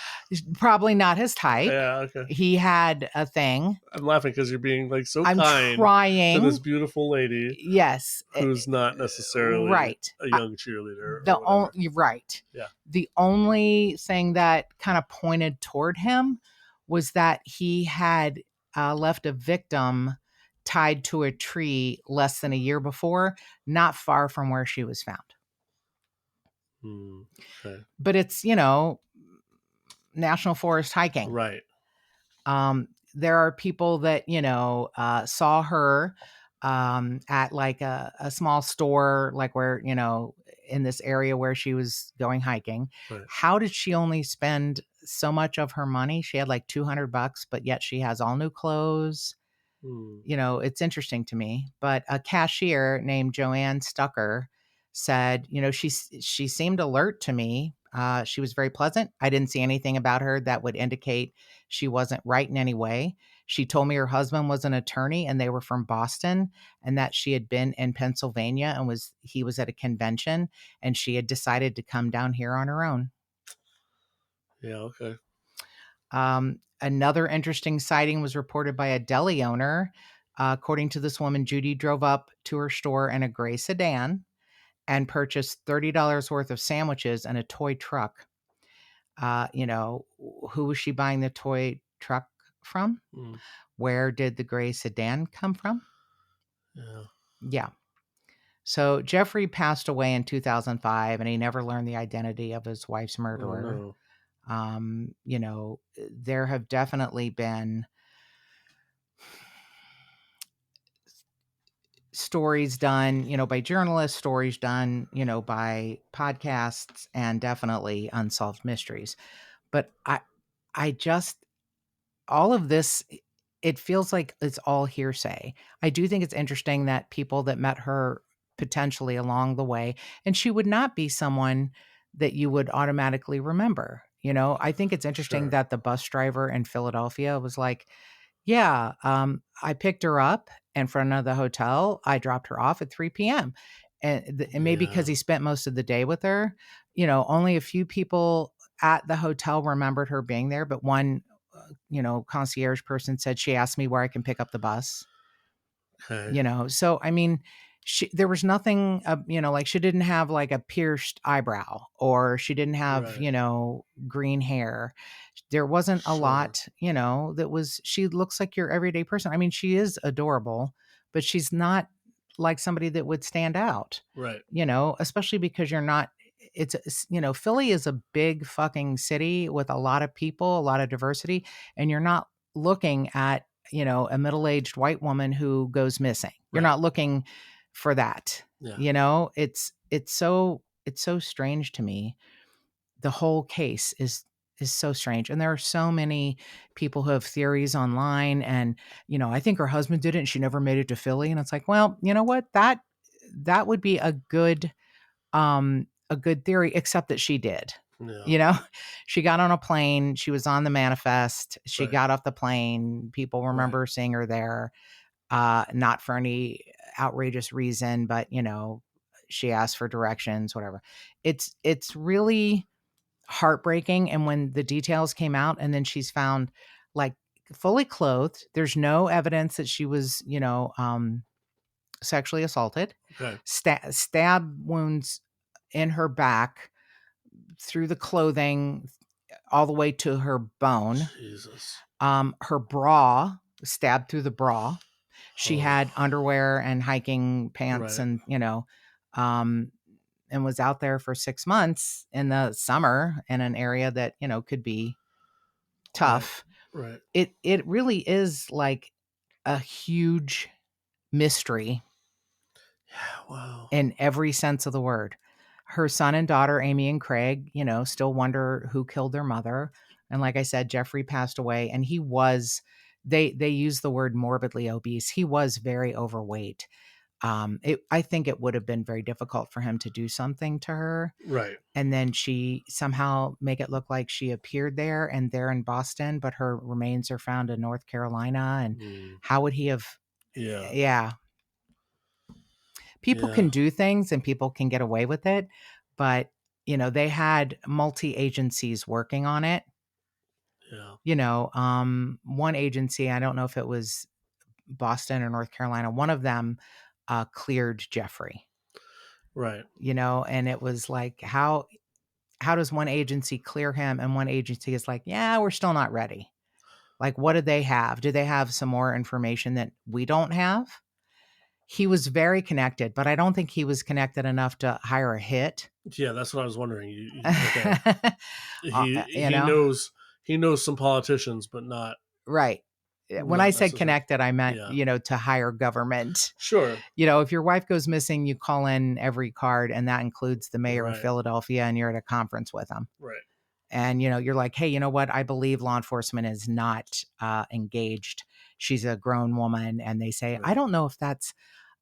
Probably not his type. Yeah. Okay. He had a thing. I'm laughing because you're being like so I'm kind to this trying. beautiful lady Yes. who's not necessarily Right. a young cheerleader or The whatever. only right. Yeah. The only thing that kind of pointed toward him was that he had left a victim tied to a tree less than a year before, not far from where she was found. Okay. But it's, national forest hiking. Right. There are people that, saw her at like a small store, like where, in this area where she was going hiking. Right. How did she only spend so much of her money? She had like $200, but yet she has all new clothes. It's interesting to me. But a cashier named Joanne Stucker said, she seemed alert to me. She was very pleasant. I didn't see anything about her that would indicate she wasn't right in any way. She told me her husband was an attorney and they were from Boston, and that she had been in Pennsylvania and he was at a convention, and she had decided to come down here on her own. Yeah. Okay. Another interesting sighting was reported by a deli owner. According to this woman, Judy drove up to her store in a gray sedan and purchased $30 worth of sandwiches and a toy truck. Who was she buying the toy truck from? Where did the gray sedan come from? Yeah. So Jeffrey passed away in 2005, and he never learned the identity of his wife's murderer. Oh, no. There have definitely been stories done, by journalists, stories done, by podcasts, and definitely unsolved mysteries. But I just, all of this, it feels like it's all hearsay. I do think it's interesting that people that met her potentially along the way, and she would not be someone that you would automatically remember. I think it's interesting that the bus driver in Philadelphia was like, yeah, I picked her up in front of the hotel. I dropped her off at 3 p.m. And maybe because he spent most of the day with her, only a few people at the hotel remembered her being there. But one, concierge person said she asked me where I can pick up the bus. Okay. So I mean, there was nothing, like she didn't have like a pierced eyebrow, or she didn't have, green hair. There wasn't a lot, she looks like your everyday person. I mean, she is adorable, but she's not like somebody that would stand out, Right. Especially because Philly is a big fucking city with a lot of people, a lot of diversity, and you're not looking at, a middle-aged white woman who goes missing. You're not looking for that. Yeah. It's so strange to me. The whole case is so strange. And there are so many people who have theories online, and, I think her husband did it and she never made it to Philly. And it's like, well, you know what? That would be a good theory, except that she did. Yeah. She got on a plane. She was on the manifest. She got off the plane. People remember seeing her there, not for any outrageous reason, but she asked for directions, whatever. It's really heartbreaking. And when the details came out, and then she's found like fully clothed, there's no evidence that she was, sexually assaulted. Okay. Stab wounds in her back through the clothing all the way to her bone. Jesus. Her bra, stabbed through the bra. She had underwear and hiking pants, and and was out there for 6 months in the summer in an area that could be tough. Right. It really is like a huge mystery. Yeah. Wow. In every sense of the word. Her son and daughter, Amy and Craig, still wonder who killed their mother. And like I said, Jeffrey passed away, and he was, they use the word morbidly obese. He was very overweight. I think it would have been very difficult for him to do something to her. Right. And then she somehow make it look like she appeared there and they're in Boston, but her remains are found in North Carolina. And how would he have? Yeah. People can do things and people can get away with it, but they had multi-agencies working on it. Yeah. One agency, I don't know if it was Boston or North Carolina, one of them cleared Jeffrey. Right. And it was like, how does one agency clear him and one agency is like, yeah, we're still not ready? Like, what do they have? Do they have some more information that we don't have? He was very connected, but I don't think he was connected enough to hire a hit. Yeah, that's what I was wondering. Okay. Uh, He knows some politicians, but not right. When I said connected, I meant, yeah. To hire government. Sure. If your wife goes missing, you call in every card, and that includes the mayor of Right. Philadelphia, and you're at a conference with them. Right. And, you're like, hey, you know what? I believe law enforcement is not engaged. She's a grown woman. And they say, Right. I don't know if that's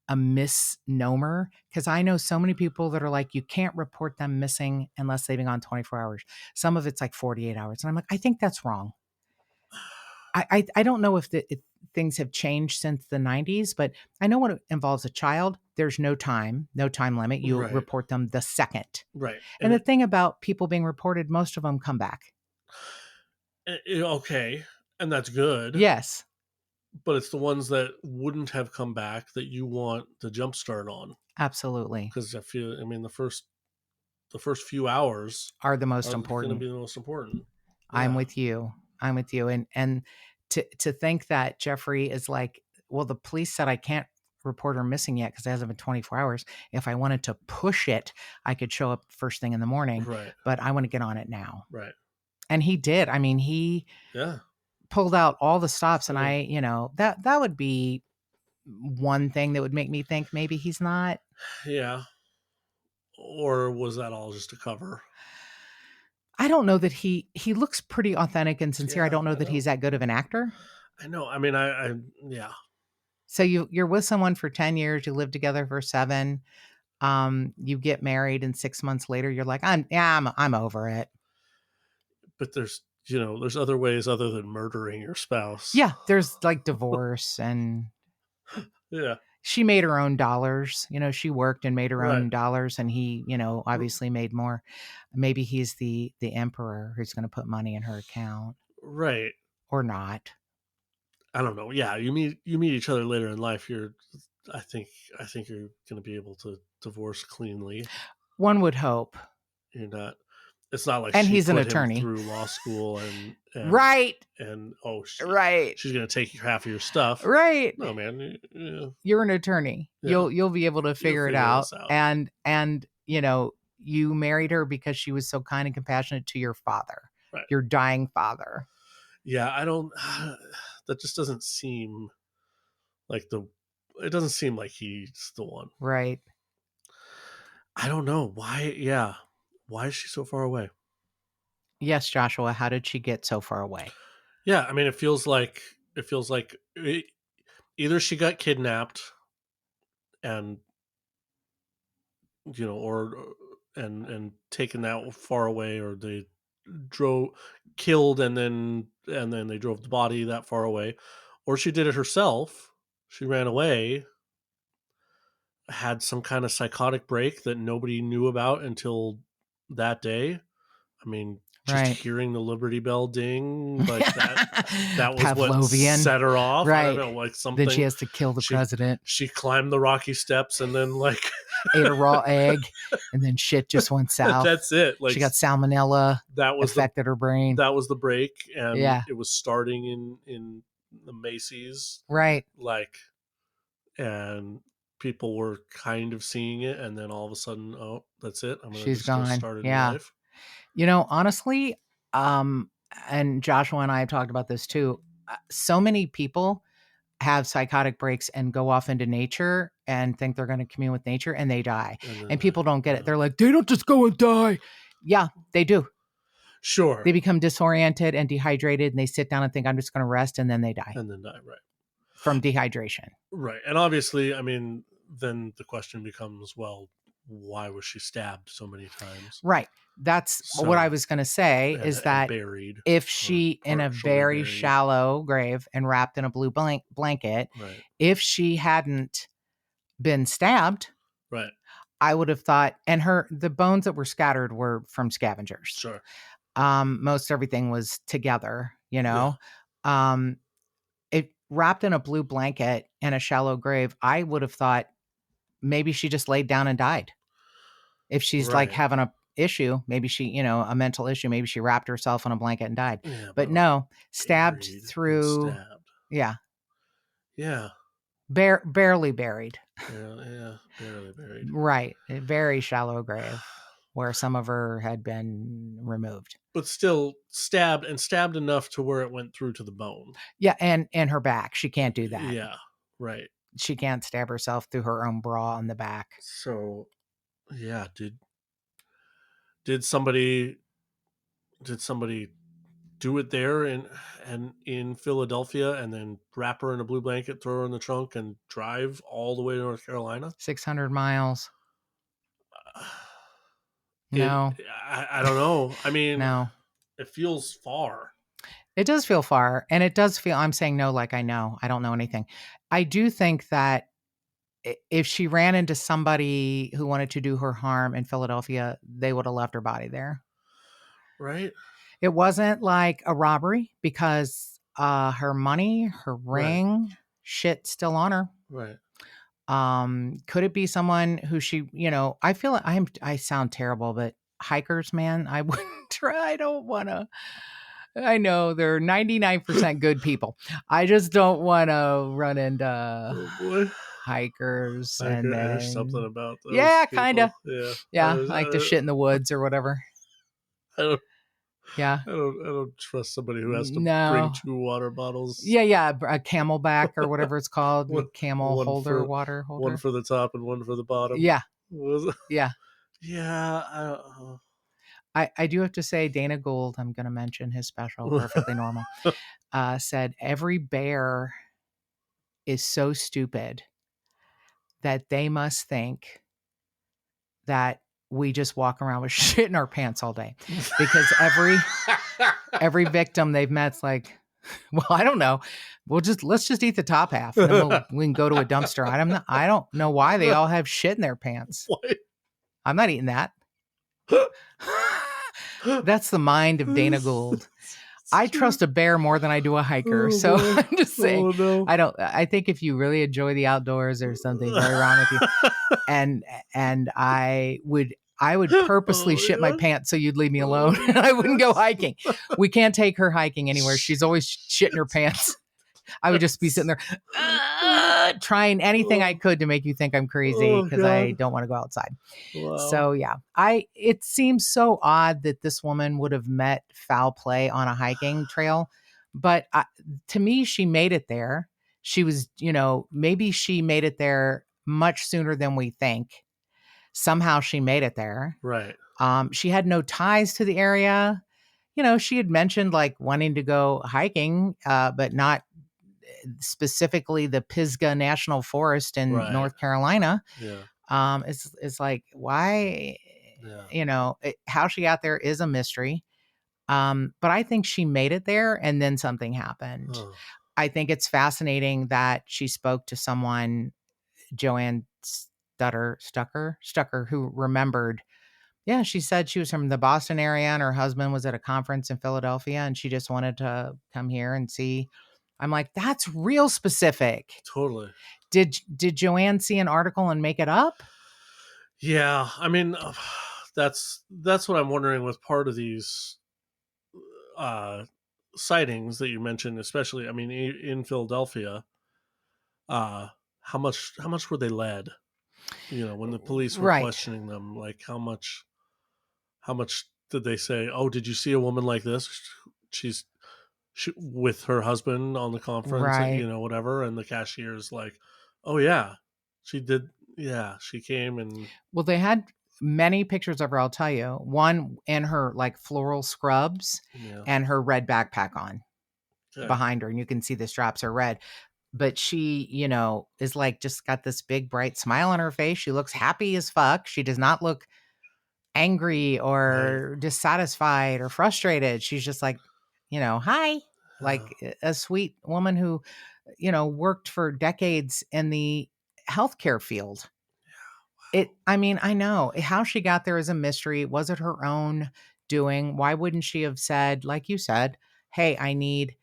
a misnomer, because I know so many people that are like, you can't report them missing unless they've been gone 24 hours. Some of it's like 48 hours. And I'm like, I think that's wrong. I don't know if things have changed since the 90s, but I know when it involves a child, there's no time limit. You Right. report them the second. Right. And the thing about people being reported, most of them come back. Okay. And that's good. Yes. But it's the ones that wouldn't have come back that you want the jump start on. Absolutely. Because the first few hours are the most important. Going to be the most important. Yeah. I'm with you. And to think that Jeffrey is like, well, the police said I can't report her missing yet because it hasn't been 24 hours. If I wanted to push it, I could show up first thing in the morning. Right. But I want to get on it now. Right. And he did. I mean, he pulled out all the stops, and that would be one thing that would make me think maybe he's not. Yeah. Or was that all just a cover? I don't know that he looks pretty authentic and sincere. I don't know that he's that good of an actor. I know. I mean, I yeah. So you're with someone for 10 years, you live together for 7. You get married, and 6 months later you're like, I'm over it. But there's other ways other than murdering your spouse. Yeah, there's like divorce and yeah. She made her own dollars. She worked and made her own dollars, and he, obviously made more. Maybe he's the emperor who's going to put money in her account. Right. Or not. I don't know. Yeah, you meet each other later in life. I think you're going to be able to divorce cleanly. One would hope. You're not. It's not like and she he's put an attorney him through law school and right. And she's going to take half of your stuff. Right. No, man. You're an attorney. Yeah. You'll be able to figure it out. And you married her because she was so kind and compassionate to your father, your dying father. Yeah, I don't. That just doesn't seem like it doesn't seem like he's the one. Right. I don't know why. Yeah. Why is she so far away? Yes, Joshua. How did she get so far away? Yeah, I mean, it feels like either she got kidnapped and and taken that far away, or they killed and then they drove the body that far away, or she did it herself. She ran away, had some kind of psychotic break that nobody knew about until that day. I mean, just hearing the Liberty Bell ding, like that was Pavlovian. What set her off. Right. I don't know, like something. Then she has to kill the president. She climbed the rocky steps and then ate a raw egg, and then shit just went south. That's it. Like, she got salmonella. That affected her brain. That was the break, and it was starting in the Macy's. Right. And people were kind of seeing it, and then all of a sudden, oh, that's it. She's gone. Start a new life. Honestly, and Joshua and I have talked about this too. So many people have psychotic breaks and go off into nature and think they're going to commune with nature, and they die. And people don't get it. They're like, they don't just go and die. Yeah, they do. Sure. They become disoriented and dehydrated, and they sit down and think, I'm just going to rest, and then they die. Right. From dehydration. Right. And obviously, I mean, then the question becomes, well, why was she stabbed so many times? Right. That's what I was going to say, is that buried, if she in a very shallow grave and wrapped in a blue blanket, if she hadn't been stabbed, right, I would have thought, and the bones that were scattered were from scavengers. Sure. Most everything was together, Yeah. Um, it wrapped in a blue blanket in a shallow grave. I would have thought maybe she just laid down and died. If she's like Right. having a issue, maybe she, a mental issue, maybe she wrapped herself in a blanket and died. Yeah, But but like no, stabbed buried and through, stabbed. yeah, Yeah. barely buried. Yeah. Barely buried. Right. A very shallow grave where some of her had been removed. But still stabbed enough to where it went through to the bone. Yeah, and her back. She can't do that. Yeah. Right. She can't stab herself through her own bra on the back. So yeah, did somebody did somebody do it there in Philadelphia and then wrap her in a blue blanket, throw her in the trunk, and drive all the way to North Carolina? 600 miles. It No, I don't know. I mean, no. it feels far. It does feel far. And it does feel, I'm saying no like I know. I don't know anything. I do think that if she ran into somebody who wanted to do her harm in Philadelphia, they would have left her body there. Right? It wasn't like a robbery because her money, her Right. ring, shit still on her. Right. Could it be someone who she, I feel I sound terrible, but hikers, man, I wouldn't try. I don't want to. I know they're 99% good people. I just don't want to run into Oh boy. hikers and There's something then, about those yeah, kind people. of. Yeah. Yeah, like the shit in the woods or whatever. I don't Yeah. I don't trust somebody who has to bring No. 2 water bottles. Yeah, a camelback or whatever it's called, One camel one holder, for water one holder. for the top and one for the bottom. Yeah, Was it? yeah. Yeah, I do have to say, Dana Gould, I'm going to mention his special, Perfectly Normal, said every bear is so stupid that they must think that we just walk around with shit in our pants all day, because every victim they've met's like, well, I don't know. Let's just eat the top half, and then we can go to a dumpster. I don't know why they all have shit in their pants. What? I'm not eating that. That's the mind of Dana Gould. I trust a bear more than I do a hiker. Oh, So boy. I'm just saying, Oh, no. I think if you really enjoy the outdoors, there's something very wrong with you. And I would purposely Oh, shit my yeah. pants so you'd leave me alone. And I wouldn't go hiking. We can't take her hiking anywhere. She's always shitting her pants. I would just be sitting there trying anything I could to make you think I'm crazy Oh, because I God. don't want to go outside. Wow. So yeah, it seems so odd that this woman would have met foul play on a hiking trail, but to me, she made it there. She was, maybe she made it there much sooner than we think. Somehow she made it there. Right. She had no ties to the area. She had mentioned like wanting to go hiking, but not specifically the Pisgah National Forest in Right. North Carolina. Yeah. It's like, why, Yeah. how she got there is a mystery. But I think she made it there and then something happened. Oh. I think it's fascinating that she spoke to someone, Joanne Stucker, who remembered. Yeah, she said she was from the Boston area and her husband was at a conference in Philadelphia and she just wanted to come here and see. I'm like, that's real specific. Totally. Did Joanne see an article and make it up? Yeah, I mean, that's what I'm wondering with part of these sightings that you mentioned, especially. I mean, in Philadelphia, how much were they led? When the police were Right. questioning them, like how much did they say? Oh, did you see a woman like this? She's with her husband on the conference, Right. whatever. And the cashier's like, oh yeah, she did. Yeah, she came and. Well, they had many pictures of her, I'll tell you. One in her like floral scrubs and her red backpack on behind her. And you can see the straps are red. But she, is like just got this big bright smile on her face. She looks happy as fuck. She does not look angry or dissatisfied or frustrated. She's just like, hi, like a sweet woman who, worked for decades in the healthcare field. I mean, I know how she got there is a mystery. Was it her own doing? Why wouldn't she have said, like you said, hey, I need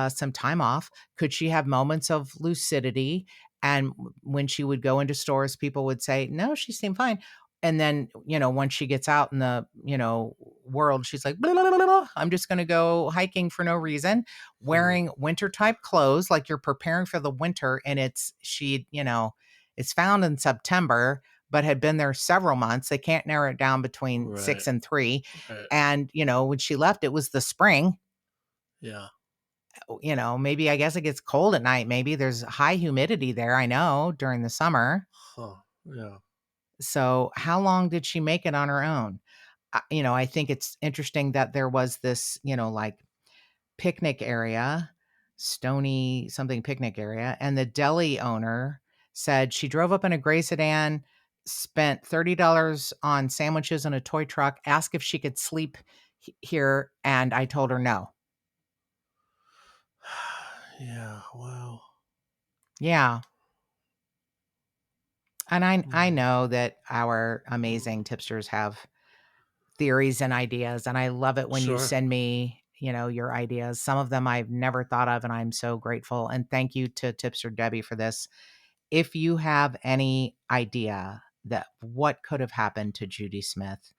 some time off? Could she have moments of lucidity? And when she would go into stores, people would say, no, she seemed fine. And then, when she gets out in the, world, she's like, "Blah, blah, blah, blah, blah. I'm just going to go hiking for no reason, Mm, wearing winter type clothes, like you're preparing for the winter. And it's found in September but had been there several months. They can't narrow it down between right, 6 and 3. right. And, when she left, it was the spring. Yeah. Maybe I guess it gets cold at night. Maybe there's high humidity there. I know during the summer. Huh. Yeah. So, how long did she make it on her own? I think it's interesting that there was this, like picnic area, Stony something picnic area, and the deli owner said she drove up in a gray sedan, spent $30 on sandwiches and a toy truck, asked if she could sleep here, and I told her no. Yeah. Wow. Yeah, and I Mm, know that our amazing tipsters have theories and ideas, and I love it when you sure. send me, your ideas. Some of them I've never thought of, and I'm so grateful, and thank you to Tipster Debbie for this. If you have any idea that what could have happened to Judy Smith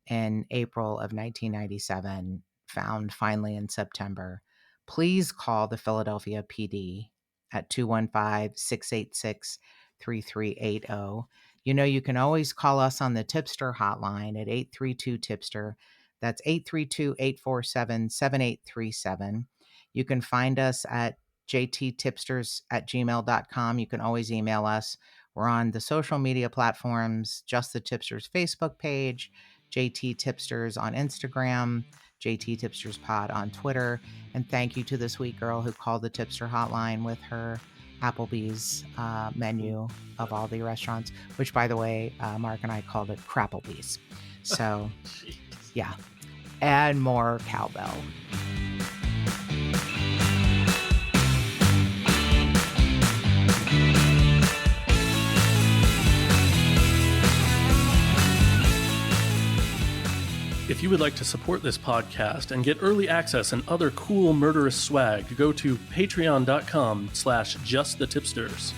in April of 1997, found finally in September, please call the Philadelphia PD at 215-686-3380. You can always call us on the Tipster hotline at 832-Tipster. That's 832-847-7837. You can find us at jttipsters@gmail.com. You can always email us. We're on the social media platforms, Just the Tipsters Facebook page, JT Tipsters on Instagram, JT Tipsters Pod on Twitter. And thank you to the sweet girl who called the Tipster hotline with her Applebee's Mm. menu of all the restaurants, which, by the way, Mark and I called it Crapplebee's. So, Jeez. yeah, and more cowbell. If you would like to support this podcast and get early access and other cool murderous swag, go to patreon.com/justthetipsters.